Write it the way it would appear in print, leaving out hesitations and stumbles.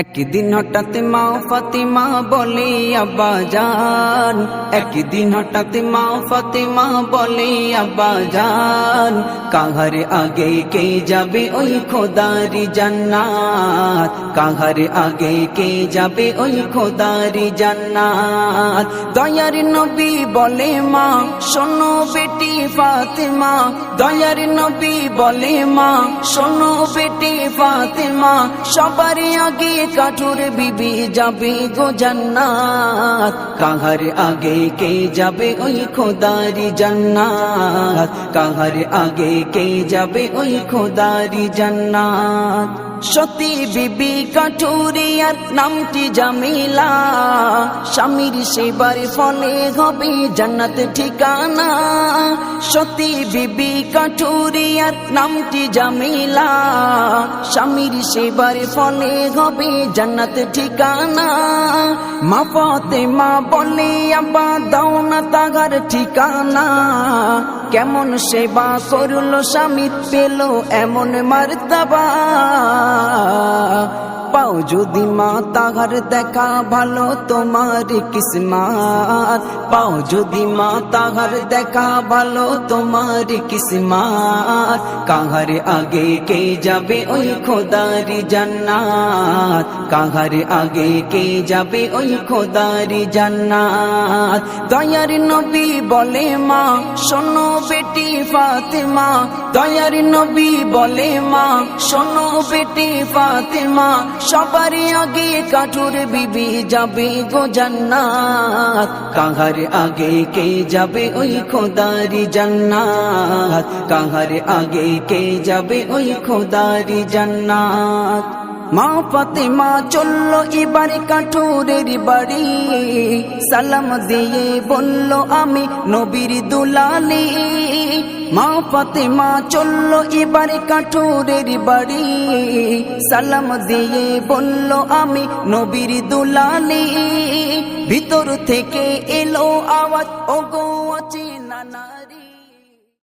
একদিন হঠাৎ মা ফাতিমা বলে আব্বা জান, একদিন হঠাৎ মা ফাতিমা বলে আব্বা জান, কাহার আগে কে যাবে ওই খোদারি জান্নাত, কাহার আগে কে যাবে ওই খোদারি জান্নাত। দয়ার নবী বলে মা শোনো বেটি ফাতিমা, দয়ার নবী বলে মা শোনো বেটি ফাতিমা, সবার আগে কাঠুর বিবি যাবে গো জান্নাত, কাহার আগে কে যাবে ওই খোদারি জান্নাত, কাহার আগে কে যাবে ওই খোদারি জান্নাত। সতী বিবি কাঠুরিয়ার নামটি জামিলা, স্বামীর সেবার ফলে হবে জান্নাত ঠিকানা। সতী বিবি কাঠুরিয়ার নামটি জামিলা, স্বামীর সেবার ফলে হবে জান্নাত ঠিকানা। মা ফাতেমা বলে আব্বা দাও না তাগার ঠিকানা, কেমন সেবা করলো স্বামী পেল এমন মারতাবা। পাও যদি মা তাহার দেখা ভালো তোমার কিসমত, পাও যদি মা তাহার দেখা ভালো তোমার কিসমত, কাহার আগে কে যাবে ওই খোদারি জান্নাত, কাহার আগে কে যাবে ওই খোদারি জান্নাত। দয়ার নবী বলে মা শোনো বেটি ফাতিমা, দয়ার নবী বলে মা শোনো বেটি ফাতিমা, সবার আগে কাঠুর বিবি যাবে গো জান্নাত, কাহার আগে কে যাবে ওই খোদারি জান্নাত, কাহার আগে কে যাবে ওই খোদারি জান্নাত। মা ফাতিমা চলল এবার কাঠুরের বাড়ি, সালাম দিয়ে বলল আমি নবীর দুলালি। মা ফাতিমা চলল এবার কাঠুরের বাড়ি, সালাম দিয়ে বলল আমি নবীর দুলালি। ভিতর থেকে এলো আওয়াজ ওগো অচেনা না।